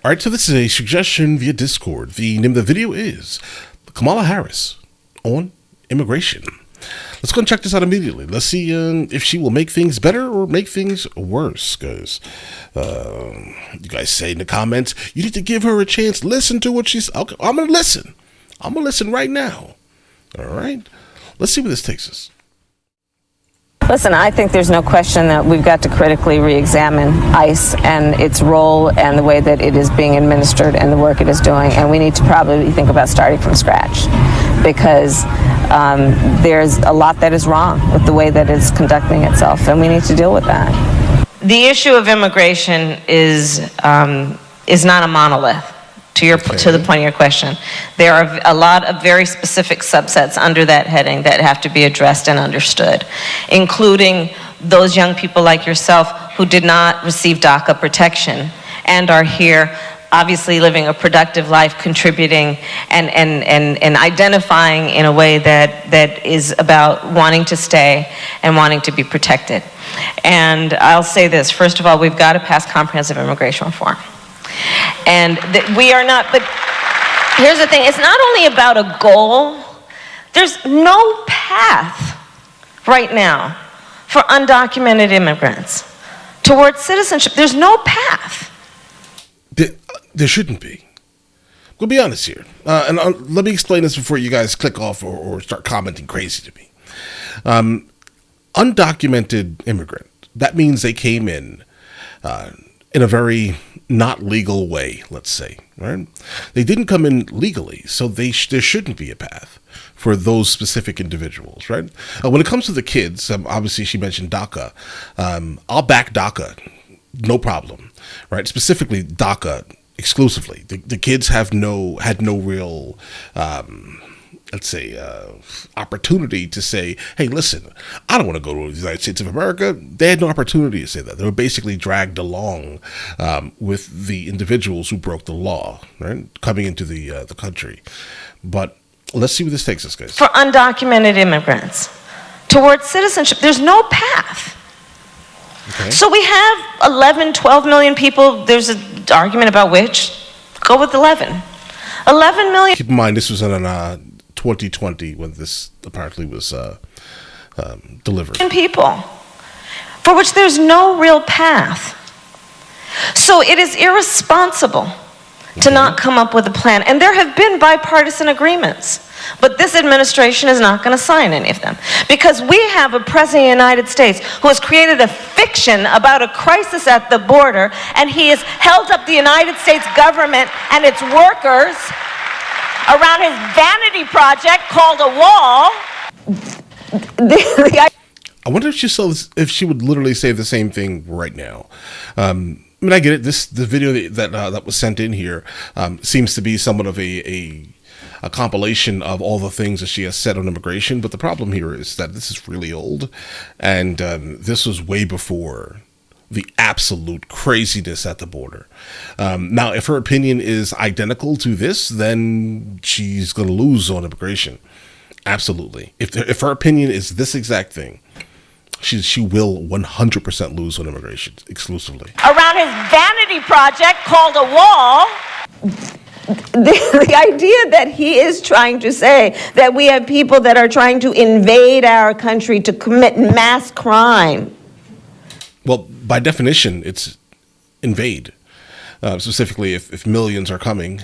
All right, so this is a suggestion via Discord. The name of the video is Kamala Harris on immigration. Let's go and check this out immediately. Let's see if she will make things better or make things worse, guys. You guys say in the comments, you need to give her a chance. Listen to what she's... Okay, I'm going to listen. I'm going to listen right now. All right? Let's see where this takes us. Listen, I think there's no question that we've got to critically re-examine ICE and its role and the way that it is being administered and the work it is doing. And we need to probably think about starting from scratch because there's a lot that is wrong with the way that it's conducting itself, and we need to deal with that. The issue of immigration is not a monolith. To the point of your question, there are a lot of very specific subsets under that heading that have to be addressed and understood, including those young people like yourself who did not receive DACA protection and are here obviously living a productive life, contributing and identifying in a way that is about wanting to stay and wanting to be protected. And I'll say this, first of all, we've got to pass comprehensive immigration reform. And we are not, but here's the thing, it's not only about a goal, there's no path right now for undocumented immigrants towards citizenship. There's no path. There shouldn't be. We'll be honest here. And let me explain this before you guys click off or start commenting crazy to me. Undocumented immigrant, that means they came in a very not legal way, let's say, right? They didn't come in legally, so there shouldn't be a path for those specific individuals, right? When it comes to the kids, obviously she mentioned DACA. I'll back DACA, no problem, right? Specifically DACA exclusively. The kids had no real, let's say, opportunity to say, hey, listen, I don't want to go to the United States of America. They had no opportunity to say that. They were basically dragged along with the individuals who broke the law, right, coming into the country. But let's see where this takes us, guys. For undocumented immigrants towards citizenship, there's no path. Okay. So we have 11, 12 million people. There's an argument about which. Go with 11. 11 million. Keep in mind, this was in 2020 when this apparently was delivered. People for which there's no real path. So it is irresponsible to not come up with a plan. And there have been bipartisan agreements, but this administration is not going to sign any of them because we have a president of the United States who has created a fiction about a crisis at the border, and he has held up the United States government and its workers around his vanity project called a wall. I wonder if she would literally say the same thing right now. I mean, I get it. The video that was sent in here seems to be somewhat of a compilation of all the things that she has said on immigration. But the problem here is that this is really old, and this was way before the absolute craziness at the border. Now, if her opinion is identical to this, then she's going to lose on immigration. Absolutely. If her opinion is this exact thing, she will 100% lose on immigration exclusively. Around his vanity project called a wall. The idea that he is trying to say that we have people that are trying to invade our country to commit mass crime. Well, by definition, it's invade. Specifically, if millions are coming,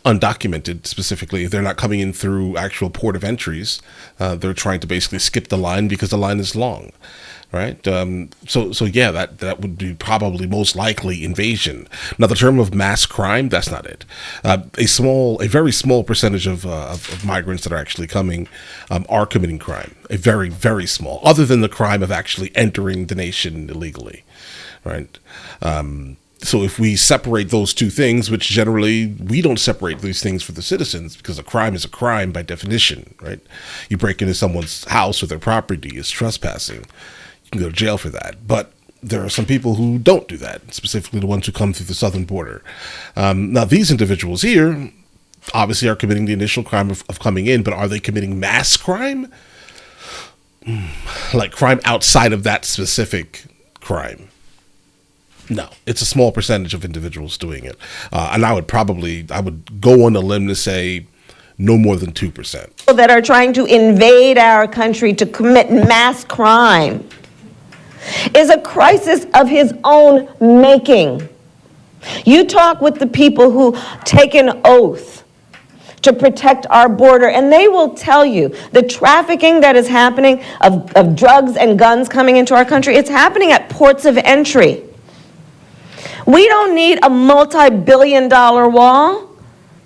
undocumented, specifically, if they're not coming in through actual port of entries, they're trying to basically skip the line because the line is long, right? So yeah, that would be probably most likely invasion. Now, the term of mass crime, that's not it. A very small percentage of migrants that are actually coming are committing crime. A very, very small, other than the crime of actually entering the nation illegally, right? So if we separate those two things, which generally we don't separate these things for the citizens because a crime is a crime by definition, right? You break into someone's house or their property is trespassing. You can go to jail for that. But there are some people who don't do that, specifically the ones who come through the southern border. Now, these individuals here obviously are committing the initial crime of coming in, but are they committing mass crime? Like crime outside of that specific crime? No, it's a small percentage of individuals doing it. And I would go on a limb to say no more than 2%. That are trying to invade our country to commit mass crime is a crisis of his own making. You talk with the people who take an oath to protect our border, and they will tell you the trafficking that is happening of drugs and guns coming into our country, it's happening at ports of entry. We don't need a multi-billion-dollar wall.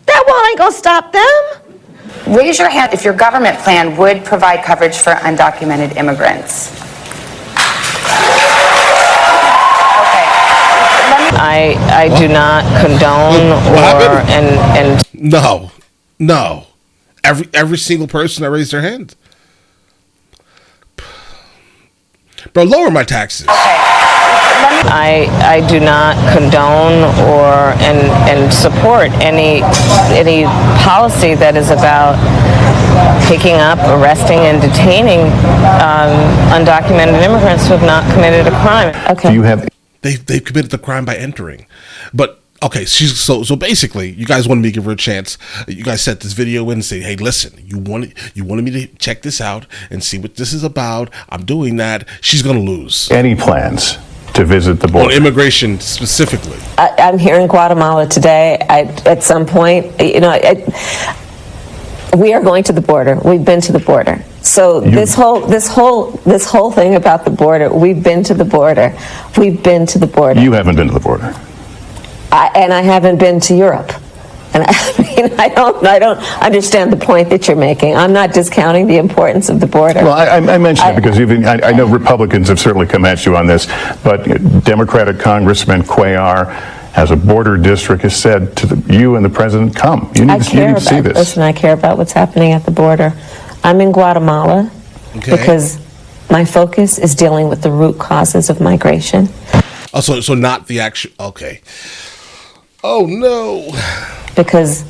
That wall ain't gonna stop them. Raise your hand if your government plan would provide coverage for undocumented immigrants. I do not condone No. Every single person that raised their hand. Bro, lower my taxes. I do not condone and support any policy that is about picking up, arresting, and detaining undocumented immigrants who have not committed a crime. Okay. Do you have? They've committed the crime by entering, but. Okay, so basically, you guys wanted me to give her a chance. You guys set this video in and say, "Hey, listen, you wanted me to check this out and see what this is about. I'm doing that." She's gonna lose. Any plans to visit the border? On immigration specifically. I'm here in Guatemala today. At some point, we are going to the border. We've been to the border. So this whole thing about the border, we've been to the border. We've been to the border. You haven't been to the border. And I haven't been to Europe. And I don't understand the point that you're making. I'm not discounting the importance of the border. Well, I mentioned it because I know Republicans have certainly come at you on this, but Democratic Congressman Cuellar has a border district has said to you and the president, come. You need to see this. Listen, I care about what's happening at the border. I'm in Guatemala because my focus is dealing with the root causes of migration. Oh, so not the actual, okay. Oh, no. Because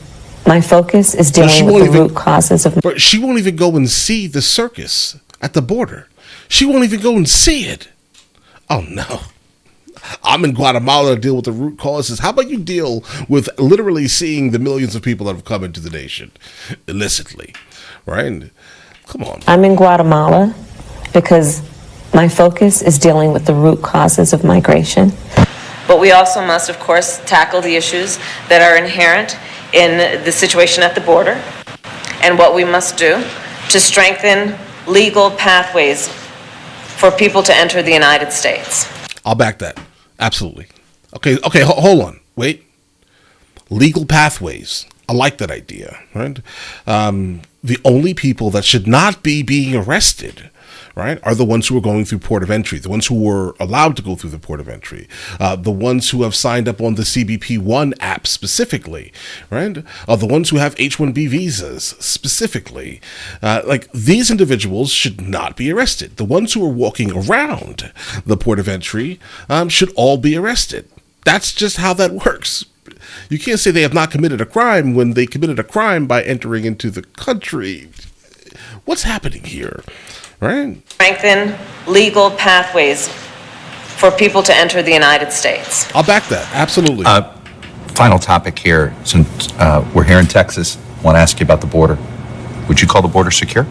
my focus is dealing with the root causes of... But she won't even go and see the circus at the border. She won't even go and see it. Oh, no. I'm in Guatemala to deal with the root causes. How about you deal with literally seeing the millions of people that have come into the nation illicitly, right? Come on. I'm in Guatemala because my focus is dealing with the root causes of migration. But we also must, of course, tackle the issues that are inherent in the situation at the border and what we must do to strengthen legal pathways for people to enter the United States. I'll back that. Absolutely. Okay, hold on. Wait. Legal pathways. I like that idea, right? The only people that should not be being arrested, right, are the ones who are going through port of entry, the ones who were allowed to go through the port of entry, the ones who have signed up on the CBP-1 app specifically, right, the ones who have H-1B visas specifically. Like, these individuals should not be arrested. The ones who are walking around the port of entry should all be arrested. That's just how that works. You can't say they have not committed a crime when they committed a crime by entering into the country. What's happening here? Right? Strengthen legal pathways for people to enter the United States. I'll back that. Absolutely. Final topic here. Since we're here in Texas, I want to ask you about the border. Would you call the border secure?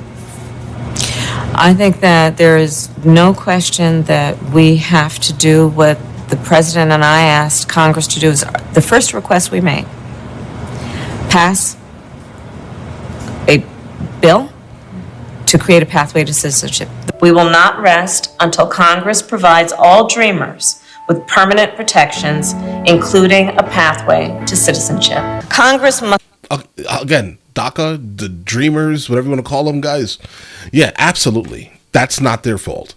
I think that there is no question that we have to do what the president and I asked Congress to do. Is the first request we made. Pass a bill to create a pathway to citizenship. We will not rest until Congress provides all dreamers with permanent protections, including a pathway to citizenship. Congress must... Again, DACA, the dreamers, whatever you want to call them, guys. Yeah, absolutely. That's not their fault.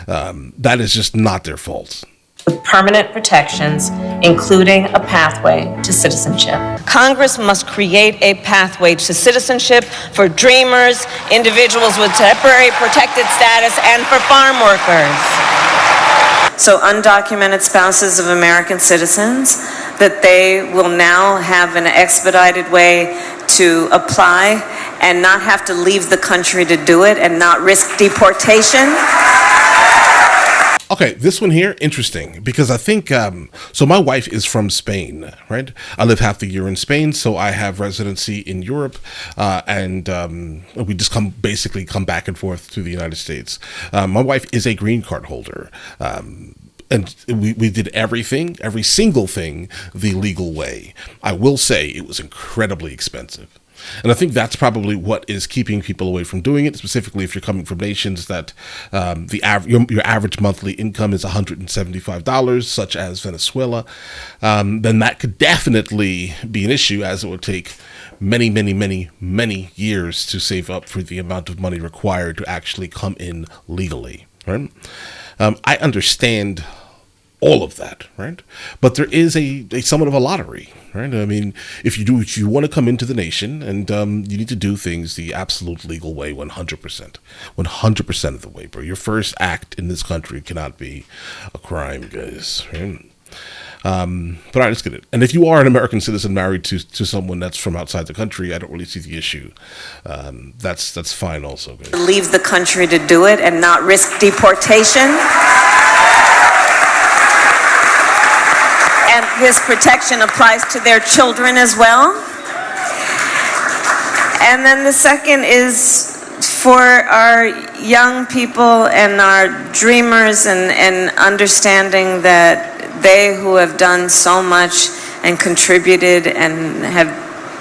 That is just not their fault. With permanent protections, including a pathway to citizenship. Congress must create a pathway to citizenship for dreamers, individuals with temporary protected status, and for farm workers. So undocumented spouses of American citizens, that they will now have an expedited way to apply and not have to leave the country to do it and not risk deportation. Okay, this one here, interesting, because I think, so my wife is from Spain, right? I live half the year in Spain, so I have residency in Europe, and we just basically come back and forth to the United States. My wife is a green card holder. And we did everything, every single thing, the legal way. I will say it was incredibly expensive. And I think that's probably what is keeping people away from doing it, specifically if you're coming from nations that your average monthly income is $175, such as Venezuela. Then that could definitely be an issue, as it would take many, many, many, many years to save up for the amount of money required to actually come in legally. Right? I understand all of that, right? But there is a somewhat of a lottery, right? I mean, if you want to come into the nation, and you need to do things the absolute legal way, 100% of the way, bro. Your first act in this country cannot be a crime, guys. Right? But all right, let's get it. And if you are an American citizen married to someone that's from outside the country, I don't really see the issue. That's fine also, guys. Leave the country to do it and not risk deportation. And this protection applies to their children as well. And then the second is for our young people and our dreamers, and understanding that they who have done so much and contributed and have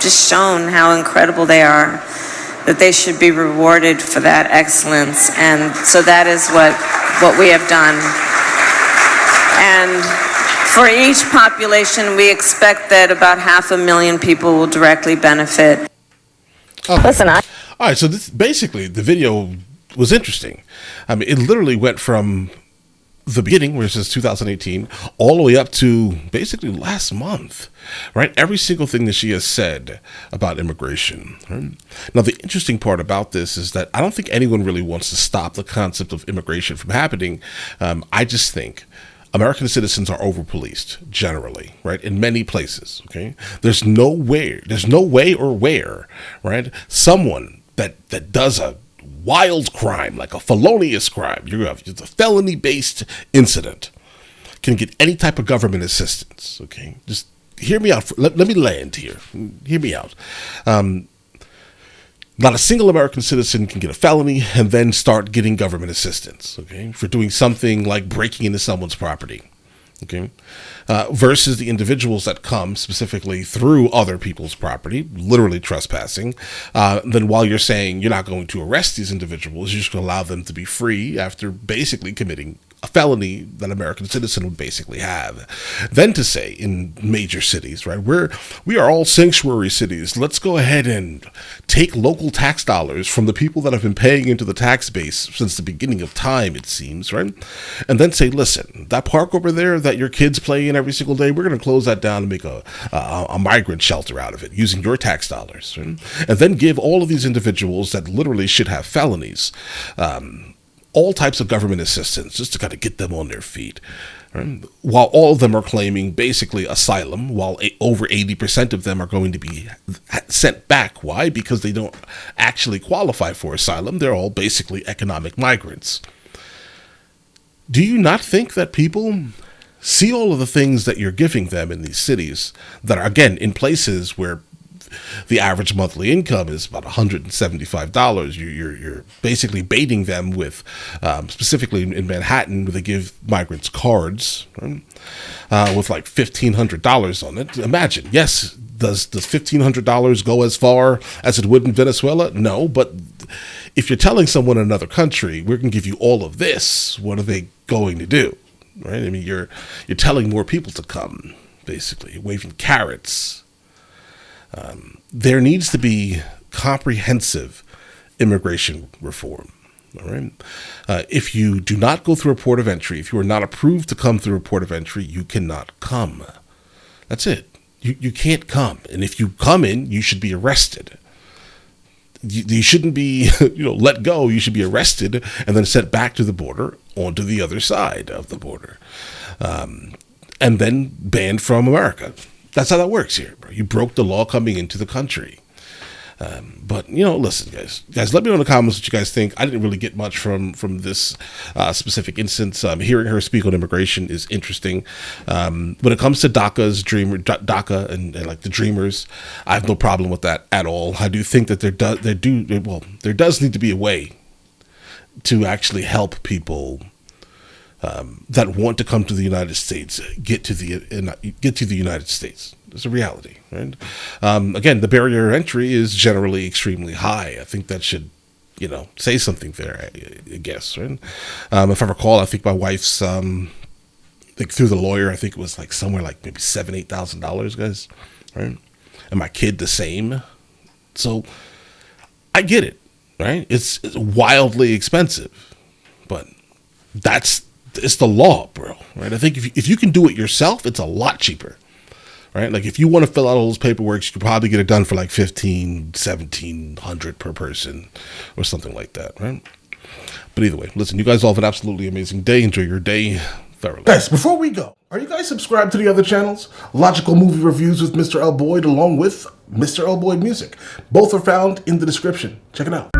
just shown how incredible they are, that they should be rewarded for that excellence. And so that is what we have done. And for each population, we expect that about 500,000 people will directly benefit. Okay. Listen, All right, so this basically the video was interesting. I mean, it literally went from the beginning, where it says 2018, all the way up to basically last month, right? Every single thing that she has said about immigration. Right? Now, the interesting part about this is that I don't think anyone really wants to stop the concept of immigration from happening. I just think American citizens are over-policed generally, right? In many places, okay? There's no way or where, right? Someone that does a wild crime, like a felonious crime, you have a felony-based incident, can get any type of government assistance, okay? Just hear me out. Let me land here. Hear me out. Not a single American citizen can get a felony and then start getting government assistance, okay, for doing something like breaking into someone's property, okay, versus the individuals that come specifically through other people's property, literally trespassing. Then while you're saying you're not going to arrest these individuals, you're just going to allow them to be free after basically committing a felony that an American citizen would basically have. Then to say in major cities, right, we are all sanctuary cities. Let's go ahead and take local tax dollars from the people that have been paying into the tax base since the beginning of time, it seems, right? And then say, listen, that park over there that your kids play in every single day, we're going to close that down and make a migrant shelter out of it using your tax dollars. Right? And then give all of these individuals that literally should have felonies all types of government assistance just to kind of get them on their feet. Right? While all of them are claiming basically asylum, while over 80% of them are going to be sent back. Why? Because they don't actually qualify for asylum. They're all basically economic migrants. Do you not think that people see all of the things that you're giving them in these cities that are, again, in places where the average monthly income is about $175. You're basically baiting them with, specifically in Manhattan, where they give migrants cards, right? With like $1,500 on it. Imagine, yes, does $1,500 go as far as it would in Venezuela? No, but if you're telling someone in another country, we're going to give you all of this, what are they going to do? Right? I mean, you're telling more people to come, basically, waving carrots. There needs to be comprehensive immigration reform. All right. If you do not go through a port of entry, if you are not approved to come through a port of entry, you cannot come. That's it. You can't come. And if you come in, you should be arrested. You shouldn't be, let go. You should be arrested and then sent back to the border, onto the other side of the border, and then banned from America. That's how that works here, bro. You broke the law coming into the country. But listen, guys, let me know in the comments what you guys think. I didn't really get much from this specific instance. Hearing her speak on immigration is interesting. When it comes to DACA and like the Dreamers, I have no problem with that at all. I do think that there does need to be a way to actually help people that want to come to the United States get to the United States. It's a reality, right? Again, the barrier to entry is generally extremely high. I think that should, say something there, I guess, right? If I recall, I think my wife's, like through the lawyer, I think it was like somewhere like maybe $7,000-8,000, guys, right? And my kid the same. So I get it, right? It's wildly expensive, but it's the law, bro, right? I think if you can do it yourself, it's a lot cheaper. Right? Like if you want to fill out all those paperwork, you could probably get it done for like $1,500-1,700 per person or something like that, right? But either way, listen, you guys all have an absolutely amazing day. Enjoy your day thoroughly. Guys, before we go, are you guys subscribed to the other channels? Logical Movie Reviews with Mr. L. Boyd along with Mr. L. Boyd Music. Both are found in the description. Check it out.